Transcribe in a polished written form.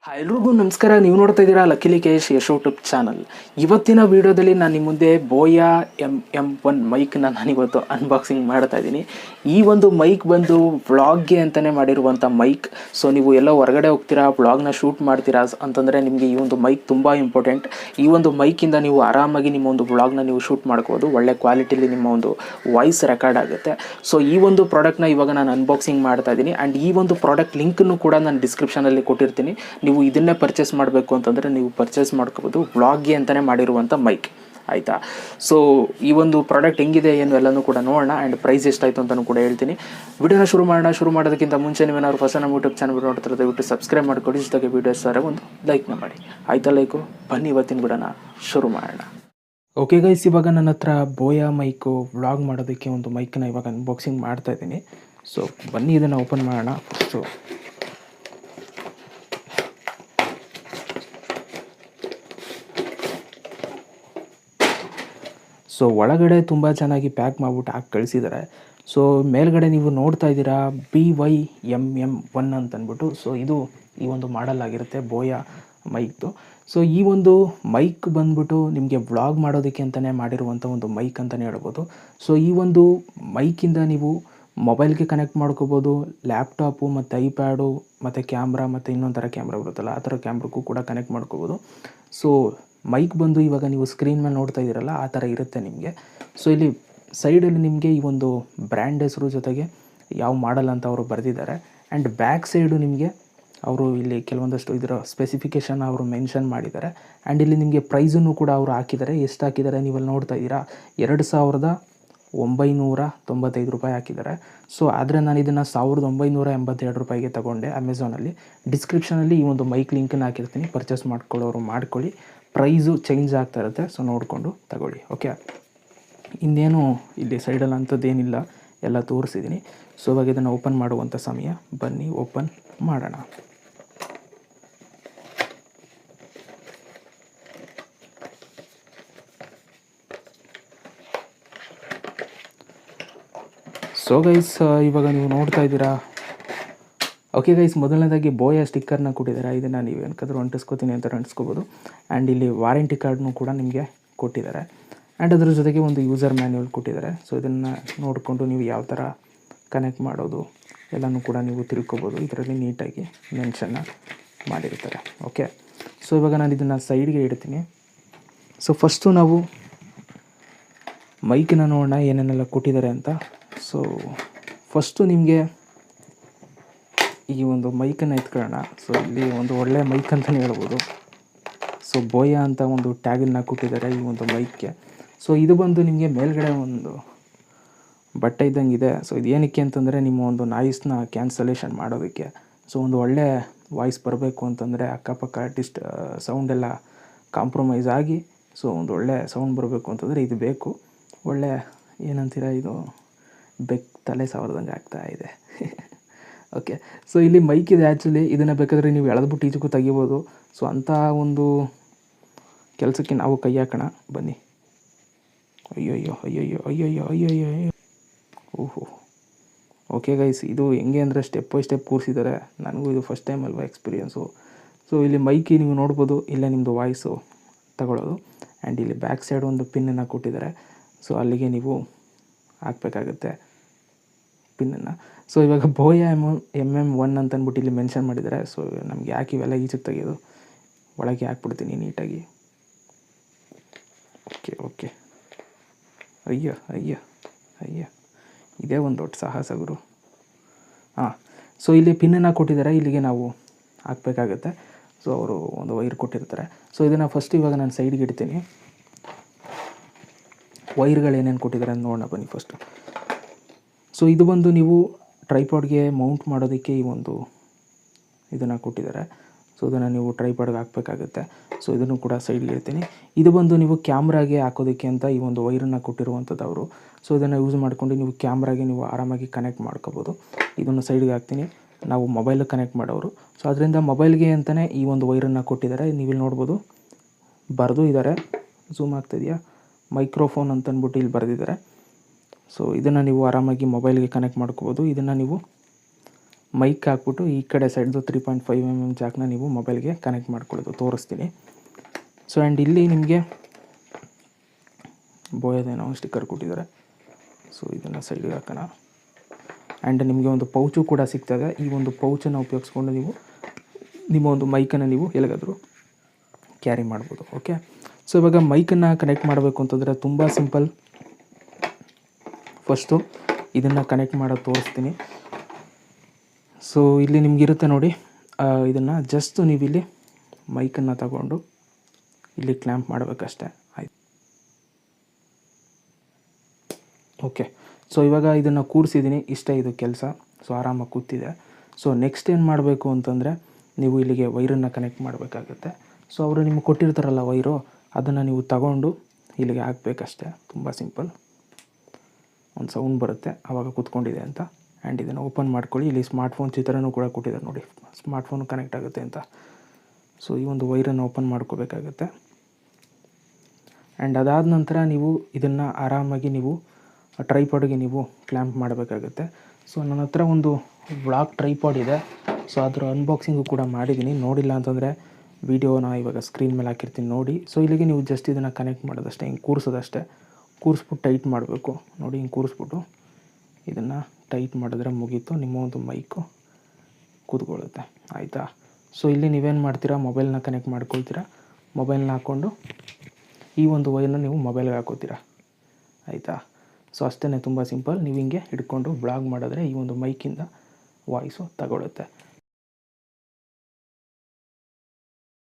Hi ಎಲ್ರಿಗೂ ನಮಸ್ಕಾರ. ನೀವು ನೋಡ್ತಾ ಇದ್ದೀರಾ ಲಕ್ಕೇಶ್ ಯಶ್ ಯೂಟ್ಯೂಬ್ ಚಾನಲ್. ಇವತ್ತಿನ ವಿಡಿಯೋದಲ್ಲಿ ನಾನು ನಿಮ್ಮ ಮುಂದೆ ಬೋಯಾ MM1 ಮೈಕ್ನ ನಾನಿವತ್ತು ಅನ್ಬಾಕ್ಸಿಂಗ್ ಮಾಡ್ತಾ ಇದ್ದೀನಿ. ಈ ಒಂದು ಮೈಕ್ ಬಂದು ವ್ಲಾಗ್ಗೆ ಅಂತಲೇ ಮಾಡಿರುವಂಥ ಮೈಕ್. ಸೊ ನೀವು ಎಲ್ಲೋ ಹೊರಗಡೆ ಹೋಗ್ತೀರಾ, ವ್ಲಾಗ್ನ ಶೂಟ್ ಮಾಡ್ತೀರಾ ಅಂತಂದರೆ ನಿಮಗೆ ಈ ಒಂದು ಮೈಕ್ ತುಂಬ ಇಂಪಾರ್ಟೆಂಟ್. ಈ ಒಂದು ಮೈಕಿಂದ ನೀವು ಆರಾಮಾಗಿ ನಿಮ್ಮ ಒಂದು ವ್ಲಾಗ್ನ ನೀವು ಶೂಟ್ ಮಾಡ್ಕೋಬೋದು. ಒಳ್ಳೆ ಕ್ವಾಲಿಟಿಲಿ ನಿಮ್ಮ ಒಂದು ವಾಯ್ಸ್ ರೆಕಾರ್ಡ್ ಆಗುತ್ತೆ. ಸೊ ಈ ಒಂದು ಪ್ರಾಡಕ್ಟ್ನ ಇವಾಗ ನಾನು ಅನ್ಬಾಕ್ಸಿಂಗ್ ಮಾಡ್ತಾ ಇದ್ದೀನಿ. ಆ್ಯಂಡ್ ಈ ಒಂದು ಪ್ರಾಡಕ್ಟ್ ಲಿಂಕನ್ನು ಕೂಡ ನಾನು ಡಿಸ್ಕ್ರಿಪ್ಷನಲ್ಲಿ ಕೊಟ್ಟಿರ್ತೀನಿ. ನೀವು ಇದನ್ನೇ ಪರ್ಚೇಸ್ ಮಾಡಬೇಕು ಅಂತಂದರೆ ನೀವು ಪರ್ಚೇಸ್ ಮಾಡ್ಕೋಬೋದು. ವ್ಲಾಗ್ಗೆ ಅಂತಲೇ ಮಾಡಿರುವಂಥ ಮೈಕ್, ಆಯಿತಾ. ಸೊ ಈ ಒಂದು ಪ್ರಾಡಕ್ಟ್ ಹೆಂಗಿದೆ ಏನು ಎಲ್ಲನೂ ಕೂಡ ನೋಡೋಣ. ಆ್ಯಂಡ್ ಪ್ರೈಸ್ ಎಷ್ಟಾಯಿತು ಅಂತಲೂ ಕೂಡ ಹೇಳ್ತೀನಿ. ವಿಡಿಯೋನ ಶುರು ಮಾಡೋದಕ್ಕಿಂತ ಮುಂಚೆ ನೀವೇನಾದ್ರು ಹೊಸ ನಮ್ಮ ಯೂಟ್ಯೂಬ್ ಚಾನಲ್ ನೋಡ್ತಿರೋ ದಯವಿಟ್ಟು ಸಬ್ಸ್ಕ್ರೈಬ್ ಮಾಡ್ಕೊಳ್ಳಿ. ಜೊತೆಗೆ ವೀಡಿಯೋಸ್ ಸರ ಒಂದು ಲೈಕ್ನ ಮಾಡಿ, ಆಯಿತಾ. ಲೈಕು ಬನ್ನಿ ಇವತ್ತಿನ ವಿಡಿಯೋನ ಶುರು ಮಾಡೋಣ. ಓಕೆ ಗೈಸ್, ಇವಾಗ ನನ್ನ ಹತ್ರ ಬೋಯಾ ಮೈಕು ವ್ಲಾಗ್ ಮಾಡೋದಕ್ಕೆ ಒಂದು ಮೈಕನ್ನ ಇವಾಗ ಅನ್ಬಾಕ್ಸಿಂಗ್ ಮಾಡ್ತಾ ಇದ್ದೀನಿ. ಸೊ ಬನ್ನಿ ಇದನ್ನು ಓಪನ್ ಮಾಡೋಣ. ಸೊ ಒಳಗಡೆ ತುಂಬ ಚೆನ್ನಾಗಿ ಪ್ಯಾಕ್ ಮಾಡಿಬಿಟ್ಟು ಹಾಕಿ ಕಳಿಸಿದ್ದಾರೆ. ಸೊ ಮೇಲ್ಗಡೆ ನೀವು ನೋಡ್ತಾ ಇದ್ದೀರಾ BYMM1 ಅಂತಂದ್ಬಿಟ್ಟು. ಸೊ ಇದು ಈ ಒಂದು ಮಾಡಲ್ ಆಗಿರುತ್ತೆ ಬೋಯಾ ಮೈಕ್ದು. ಸೊ ಈ ಒಂದು ಮೈಕ್ ಬಂದ್ಬಿಟ್ಟು ನಿಮಗೆ ವ್ಲಾಗ್ ಮಾಡೋದಕ್ಕೆ ಅಂತಲೇ ಮಾಡಿರುವಂಥ ಒಂದು ಮೈಕ್ ಅಂತಲೇ ಹೇಳ್ಬೋದು. ಸೊ ಈ ಒಂದು ಮೈಕಿಂದ ನೀವು ಮೊಬೈಲ್ಗೆ ಕನೆಕ್ಟ್ ಮಾಡ್ಕೋಬೋದು, ಲ್ಯಾಪ್ಟಾಪು ಮತ್ತು ಐಪ್ಯಾಡು ಮತ್ತು ಕ್ಯಾಮ್ರಾ ಮತ್ತು ಇನ್ನೊಂದು ಥರ ಕ್ಯಾಮ್ರಾ ಬರುತ್ತಲ್ಲ ಆ ಥರ ಕ್ಯಾಮ್ರಕ್ಕೂ ಕೂಡ ಕನೆಕ್ಟ್ ಮಾಡ್ಕೋಬೋದು. ಸೊ ಮೈಕ್ ಬಂದು ಇವಾಗ ನೀವು ಸ್ಕ್ರೀನ್ ಮೇಲೆ ನೋಡ್ತಾ ಇದ್ದೀರಲ್ಲ ಆ ಥರ ಇರುತ್ತೆ ನಿಮಗೆ. ಸೊ ಇಲ್ಲಿ ಸೈಡಲ್ಲಿ ನಿಮಗೆ ಈ ಒಂದು ಬ್ರ್ಯಾಂಡ್ ಹೆಸರು ಜೊತೆಗೆ ಯಾವ ಮಾಡಲ್ ಅಂತ ಅವರು ಬರೆದಿದ್ದಾರೆ. ಆ್ಯಂಡ್ ಬ್ಯಾಕ್ ಸೈಡು ನಿಮಗೆ ಅವರು ಇಲ್ಲಿ ಕೆಲವೊಂದಷ್ಟು ಇದರ ಸ್ಪೆಸಿಫಿಕೇಷನ್ ಅವರು ಮೆನ್ಷನ್ ಮಾಡಿದ್ದಾರೆ. ಆ್ಯಂಡ್ ಇಲ್ಲಿ ನಿಮಗೆ ಪ್ರೈಸನ್ನು ಕೂಡ ಅವರು ಹಾಕಿದ್ದಾರೆ. ಎಷ್ಟು ಹಾಕಿದ್ದಾರೆ ನೀವಲ್ಲಿ ನೋಡ್ತಾ ಇದ್ದೀರಾ, 2995 ರೂಪಾಯಿ ಹಾಕಿದ್ದಾರೆ. ಸೊ ಆದರೆ ನಾನು ಇದನ್ನು 1982 ರೂಪಾಯಿಗೆ ತೊಗೊಂಡೆ ಅಮೆಝಾನಲ್ಲಿ. ಡಿಸ್ಕ್ರಿಪ್ಷನಲ್ಲಿ ಈ ಒಂದು ಮೈಕ್ ಲಿಂಕನ್ನು ಹಾಕಿರ್ತೀನಿ, ಪರ್ಚೇಸ್ ಮಾಡ್ಕೊಳ್ಳೋರು ಮಾಡ್ಕೊಳ್ಳಿ. ಪ್ರೈಸು ಚೇಂಜ್ ಆಗ್ತಾ ಇರುತ್ತೆ, ಸೊ ನೋಡಿಕೊಂಡು ತಗೊಳ್ಳಿ. ಓಕೆ, ಇನ್ನೇನು ಇಲ್ಲಿ ಸೈಡಲ್ಲಿ ಅಂಥದ್ದೇನಿಲ್ಲ, ಎಲ್ಲ ತೋರಿಸಿದ್ದೀನಿ. ಸೊ ಇವಾಗ ಇದನ್ನು ಓಪನ್ ಮಾಡುವಂಥ ಸಮಯ. ಬನ್ನಿ ಓಪನ್ ಮಾಡೋಣ. ಸೊ ಗೈಸ್ ಇವಾಗ ನೀವು ನೋಡ್ತಾ ಇದ್ದೀರಾ. ಓಕೆ ಗೈಸ್, ಮೊದಲನೇದಾಗಿ ಬೋಯಾ ಸ್ಟಿಕ್ಕರ್ನ ಕೊಟ್ಟಿದ್ದಾರೆ. ಇದನ್ನು ನೀವು ಏನಕ್ಕಾದ್ರೂ ಅಂಟಿಸ್ಕೋತೀನಿ ಅಂತ ಅಂಟಿಸ್ಕೋಬೋದು. ಆ್ಯಂಡ್ ಇಲ್ಲಿ ವಾರಂಟಿ ಕಾರ್ಡ್ನು ಕೂಡ ನಿಮಗೆ ಕೊಟ್ಟಿದ್ದಾರೆ. ಆ್ಯಂಡ್ ಅದ್ರ ಜೊತೆಗೆ ಒಂದು ಯೂಸರ್ ಮ್ಯಾನ್ಯುವಲ್ ಕೊಟ್ಟಿದ್ದಾರೆ. ಸೊ ಇದನ್ನು ನೋಡಿಕೊಂಡು ನೀವು ಯಾವ ಥರ ಕನೆಕ್ಟ್ ಮಾಡೋದು ಎಲ್ಲನೂ ಕೂಡ ನೀವು ತಿಳ್ಕೊಬೋದು. ಇದರಲ್ಲಿ ನೀಟಾಗಿ ಮೆನ್ಷನ್ನ ಮಾಡಿರ್ತಾರೆ. ಓಕೆ, ಸೊ ಇವಾಗ ನಾನು ಇದನ್ನು ಸೈಡ್ಗೆ ಇಡ್ತೀನಿ. ಸೊ ಫಸ್ಟು ನಾವು ಮೈಕನ್ನ ನೋಡೋಣ ಏನೇನೆಲ್ಲ ಕೊಟ್ಟಿದ್ದಾರೆ ಅಂತ. ಸೊ ಫಸ್ಟು ನಿಮಗೆ ಈ ಒಂದು ಮೈಕನ್ನು ಎತ್ಕೊಳ್ಳೋಣ. ಸೊ ಇಲ್ಲಿ ಒಂದು ಒಳ್ಳೆಯ ಮೈಕ್ ಅಂತಲೇ ಹೇಳ್ಬೋದು. ಸೊ ಬೋಯಾ ಅಂತ ಒಂದು ಟ್ಯಾಗನ್ನು ಕೊಟ್ಟಿದ್ದಾರೆ ಈ ಒಂದು ಮೈಕ್ಗೆ. ಸೊ ಇದು ಬಂದು ನಿಮಗೆ ಮೇಲ್ಗಡೆ ಒಂದು ಬಟ್ಟೆ ಇದ್ದಂಗೆ ಇದೆ. ಸೊ ಇದು ಏನಕ್ಕೆ ಅಂತಂದರೆ ನಿಮ್ಮ ಒಂದು ನಾಯ್ಸ್ನ ಕ್ಯಾನ್ಸಲೇಷನ್ ಮಾಡೋದಕ್ಕೆ. ಸೊ ಒಂದು ಒಳ್ಳೆ ವಾಯ್ಸ್ ಬರಬೇಕು ಅಂತಂದರೆ ಅಕ್ಕಪಕ್ಕ ಸೌಂಡೆಲ್ಲ ಕಾಂಪ್ರಮೈಸ್ ಆಗಿ ಸೊ ಒಂದು ಒಳ್ಳೆ ಸೌಂಡ್ ಬರಬೇಕು ಅಂತಂದರೆ ಇದು ಬೇಕು. ಒಳ್ಳೆ ಏನಂತೀರ, ಇದು ತಲೆ ಸಾವರ್ದಂಗೆ ಆಗ್ತಾಯಿದೆ. ಓಕೆ, ಸೊ ಇಲ್ಲಿ ಮೈಕ್ ಇದೆ. ಆ್ಯಕ್ಚುಲಿ ಇದನ್ನು ಬೇಕಾದರೆ ನೀವು ಎಳೆದ್ಬಿಟ್ಟು ಈಚೆಗೂ ತೆಗಿಬೋದು. ಸೊ ಅಂಥ ಒಂದು ಕೆಲಸಕ್ಕೆ ನಾವು ಕೈ ಹಾಕೋಣ ಬನ್ನಿ. ಅಯ್ಯೋಯ್ಯೋ ಅಯ್ಯೋಯ್ಯೋ ಅಯ್ಯೋಯ್ಯೋ ಅಯ್ಯೋಯ್ಯೋ ಅಯ್ಯೋ ಓಹೋ. ಓಕೆ ಗೈಸ್, ಇದು ಹೆಂಗೆ ಅಂದರೆ ಸ್ಟೆಪ್ ಬೈ ಸ್ಟೆಪ್ ಕೂರಿಸಿದ್ದಾರೆ. ನನಗೂ ಇದು ಫಸ್ಟ್ ಟೈಮ್ ಅಲ್ವಾ ಎಕ್ಸ್ಪೀರಿಯೆನ್ಸು. ಸೊ ಇಲ್ಲಿ ಮೈಕಿ ನೀವು ನೋಡ್ಬೋದು, ಇಲ್ಲೇ ನಿಮ್ಮದು ವಾಯ್ಸು ತಗೊಳ್ಳೋದು. ಆ್ಯಂಡ್ ಇಲ್ಲಿ ಬ್ಯಾಕ್ ಸೈಡ್ ಒಂದು ಪಿನ್ನನ್ನು ಕೊಟ್ಟಿದ್ದಾರೆ. ಸೊ ಅಲ್ಲಿಗೆ ನೀವು ಹಾಕಬೇಕಾಗುತ್ತೆ ಪಿನ್ನನ್ನು. ಸೊ ಇವಾಗ ಬೋಯಾ MM1 ಅಂತ ಅಂದ್ಬಿಟ್ಟು ಇಲ್ಲಿ ಮೆನ್ಷನ್ ಮಾಡಿದ್ದಾರೆ. ಸೊ ನಮಗೆ ಯಾಕೆ ಇವೆಲ್ಲ ಈಚೆಗೆ ತೆಗೆಯೋದು, ಒಳಗೆ ಹಾಕ್ಬಿಡ್ತೀನಿ ನೀಟಾಗಿ. ಓಕೆ ಓಕೆ, ಅಯ್ಯೋ ಅಯ್ಯೋ ಅಯ್ಯೋ, ಇದೇ ಒಂದು ದೊಡ್ಡ ಸಾಹಸ ಗುರು. ಹಾಂ, ಸೊ ಇಲ್ಲಿ ಪಿನ್ನನ್ನು ಕೊಟ್ಟಿದ್ದಾರೆ, ಇಲ್ಲಿಗೆ ನಾವು ಹಾಕಬೇಕಾಗತ್ತೆ. ಸೊ ಅವರು ಒಂದು ವೈರ್ ಕೊಟ್ಟಿರ್ತಾರೆ. ಸೊ ಇದನ್ನು ಫಸ್ಟ್ ಇವಾಗ ನಾನು ಸೈಡ್ಗೆ ಇಡ್ತೀನಿ. ವೈರ್ಗಳು ಏನೇನು ಕೊಟ್ಟಿದ್ದಾರೆ ಅಂತ ನೋಡೋಣ ಬನ್ನಿ ಫಸ್ಟು. ಸೊ ಇದು ಬಂದು ನೀವು ಟ್ರೈಪಾಡ್ಗೆ ಮೌಂಟ್ ಮಾಡೋದಕ್ಕೆ ಈ ಒಂದು ಇದನ್ನು ಕೊಟ್ಟಿದ್ದಾರೆ. ಸೊ ಇದನ್ನು ನೀವು ಟ್ರೈಪಾಡ್ಗೆ ಹಾಕಬೇಕಾಗುತ್ತೆ. ಸೊ ಇದನ್ನು ಕೂಡ ಸೈಡ್ಗೆ ಇರ್ತೀನಿ. ಇದು ಬಂದು ನೀವು ಕ್ಯಾಮ್ರಾಗೆ ಹಾಕೋದಕ್ಕೆ ಅಂತ ಈ ಒಂದು ವೈರನ್ನು ಕೊಟ್ಟಿರುವಂಥದ್ದು ಅವರು. ಸೊ ಇದನ್ನು ಯೂಸ್ ಮಾಡಿಕೊಂಡು ನೀವು ಕ್ಯಾಮ್ರಾಗೆ ನೀವು ಆರಾಮಾಗಿ ಕನೆಕ್ಟ್ ಮಾಡ್ಕೋಬೋದು. ಇದನ್ನು ಸೈಡ್ಗೆ ಹಾಕ್ತೀನಿ. ನಾವು ಮೊಬೈಲಿಗೆ ಕನೆಕ್ಟ್ ಮಾಡೋರು. ಸೊ ಅದರಿಂದ ಮೊಬೈಲ್ಗೆ ಅಂತಲೇ ಈ ಒಂದು ವೈರನ್ನು ಕೊಟ್ಟಿದ್ದಾರೆ. ನೀವಿಲ್ಲಿ ನೋಡ್ಬೋದು, ಬರೆದು ಇದ್ದಾರೆ. ಝೂಮ್ ಆಗ್ತಿದೆಯಾ, ಮೈಕ್ರೋಫೋನ್ ಅಂತಂದ್ಬಿಟ್ಟು ಇಲ್ಲಿ ಬರೆದಿದ್ದಾರೆ. ಸೊ ಇದನ್ನು ನೀವು ಆರಾಮಾಗಿ ಮೊಬೈಲ್ಗೆ ಕನೆಕ್ಟ್ ಮಾಡ್ಕೋಬೋದು. ಇದನ್ನು ನೀವು ಮೈಕ್ ಹಾಕ್ಬಿಟ್ಟು ಈ ಕಡೆ ಸೈಡ್ದು 3.5 ಜಾಕ್ನ ನೀವು ಮೊಬೈಲ್ಗೆ ಕನೆಕ್ಟ್ ಮಾಡ್ಕೊಳ್ಳೋದು ತೋರಿಸ್ತೀನಿ. ಸೊ ಆ್ಯಂಡ್ ಇಲ್ಲಿ ನಿಮಗೆ ಬೋಯದೇನೋ ಸ್ಟಿಕ್ಕರ್ ಕೊಟ್ಟಿದ್ದಾರೆ. ಸೊ ಇದನ್ನು ಸೈಡಿಗೆ ಹಾಕೋಣ. ಆ್ಯಂಡ್ ನಿಮಗೆ ಒಂದು ಪೌಚು ಕೂಡ ಸಿಗ್ತದೆ. ಈ ಒಂದು ಪೌಚನ್ನು ಉಪಯೋಗಿಸ್ಕೊಂಡು ನೀವು ನಿಮ್ಮ ಒಂದು ಮೈಕನ್ನು ನೀವು ಎಲ್ಲಿಗಾದರೂ ಕ್ಯಾರಿ ಮಾಡ್ಬೋದು. ಓಕೆ, ಸೊ ಇವಾಗ ಮೈಕನ್ನು ಕನೆಕ್ಟ್ ಮಾಡಬೇಕು ಅಂತಂದರೆ ತುಂಬ ಸಿಂಪಲ್. ಫಸ್ಟು ಇದನ್ನು ಕನೆಕ್ಟ್ ಮಾಡೋದು ತೋರಿಸ್ತೀನಿ. ಸೊ ಇಲ್ಲಿ ನಿಮಗಿರುತ್ತೆ ನೋಡಿ, ಇದನ್ನು ಜಸ್ಟ್ ನೀವಿಲ್ಲಿ ಮೈಕನ್ನು ತಗೊಂಡು ಇಲ್ಲಿ ಕ್ಲ್ಯಾಂಪ್ ಮಾಡಬೇಕಷ್ಟೆ. ಆಯ್ತು, ಓಕೆ. ಸೊ ಇವಾಗ ಇದನ್ನು ಕೂರಿಸಿದ್ದೀನಿ, ಇಷ್ಟೇ ಇದು ಕೆಲಸ. ಸೊ ಆರಾಮಾಗಿ ಕೂತಿದೆ. ಸೊ ನೆಕ್ಸ್ಟ್ ಏನು ಮಾಡಬೇಕು ಅಂತಂದರೆ ನೀವು ಇಲ್ಲಿಗೆ ವೈರನ್ನು ಕನೆಕ್ಟ್ ಮಾಡಬೇಕಾಗುತ್ತೆ. ಸೊ ಅವರು ನಿಮಗೆ ಕೊಟ್ಟಿರ್ತಾರಲ್ಲ ವೈರು, ಅದನ್ನು ನೀವು ತಗೊಂಡು ಇಲ್ಲಿಗೆ ಹಾಕಬೇಕಷ್ಟೆ. ತುಂಬ ಸಿಂಪಲ್. ಒಂದು ಸೌಂಡ್ ಬರುತ್ತೆ ಆವಾಗ ಕೂತ್ಕೊಂಡಿದೆ ಅಂತ. ಆ್ಯಂಡ್ ಇದನ್ನು ಓಪನ್ ಮಾಡ್ಕೊಳ್ಳಿ. ಇಲ್ಲಿ ಸ್ಮಾರ್ಟ್ಫೋನ್ ಚಿತ್ರನೂ ಕೂಡ ಕೊಟ್ಟಿದ್ದಾರೆ ನೋಡಿ, ಸ್ಮಾರ್ಟ್ಫೋನು ಕನೆಕ್ಟ್ ಆಗುತ್ತೆ ಅಂತ. ಸೊ ಈ ಒಂದು ವೈರನ್ನು ಓಪನ್ ಮಾಡ್ಕೋಬೇಕಾಗುತ್ತೆ. ಆ್ಯಂಡ್ ಅದಾದ ನಂತರ ನೀವು ಇದನ್ನು ಆರಾಮಾಗಿ ನೀವು ಟ್ರೈಪಾಡ್ಗೆ ನೀವು ಕ್ಲ್ಯಾಂಪ್ ಮಾಡಬೇಕಾಗುತ್ತೆ. ಸೊ ನನ್ನ ಹತ್ರ ಒಂದು ಬ್ಲಾಕ್ ಟ್ರೈಪಾಡ್ ಇದೆ. ಸೊ ಅದರ ಅನ್ಬಾಕ್ಸಿಂಗು ಕೂಡ ಮಾಡಿದ್ದೀನಿ. ನೋಡಿಲ್ಲ ಅಂತಂದರೆ ವೀಡಿಯೋನ ಇವಾಗ ಸ್ಕ್ರೀನ್ ಮೇಲೆ ಹಾಕಿರ್ತೀನಿ ನೋಡಿ. ಸೊ ಇಲ್ಲಿಗೆ ನೀವು ಜಸ್ಟ್ ಇದನ್ನು ಕನೆಕ್ಟ್ ಮಾಡೋದಷ್ಟೇ, ಹಿಂಗೆ ಕೂರಿಸೋದಷ್ಟೇ. ಕೂರಿಸ್ಬಿಟ್ಟು ಟೈಟ್ ಮಾಡಬೇಕು ನೋಡಿ, ಹಿಂಗೆ ಕೂರಿಸ್ಬಿಟ್ಟು ಇದನ್ನು ಟೈಟ್ ಮಾಡಿದ್ರೆ ಮುಗೀತು, ನಿಮ್ಮ ಒಂದು ಮೈಕು ಕೂತ್ಕೊಳ್ಳುತ್ತೆ. ಆಯಿತಾ? ಸೊ ಇಲ್ಲಿ ನೀವೇನು ಮಾಡ್ತೀರಾ, ಮೊಬೈಲ್ನ ಕನೆಕ್ಟ್ ಮಾಡ್ಕೊಳ್ತೀರಾ. ಮೊಬೈಲ್ನ ಹಾಕ್ಕೊಂಡು ಈ ಒಂದು ವೈರ್ನ ನೀವು ಮೊಬೈಲ್ಗೆ ಹಾಕೋತೀರಾ. ಆಯಿತಾ? ಸೊ ಅಷ್ಟೇ, ತುಂಬ ಸಿಂಪಲ್. ನೀವು ಹಿಂಗೆ ಹಿಡ್ಕೊಂಡು ಬ್ಲಾಗ್ ಮಾಡಿದ್ರೆ ಈ ಒಂದು ಮೈಕಿಂದ ವಾಯ್ಸು ತಗೊಳುತ್ತೆ.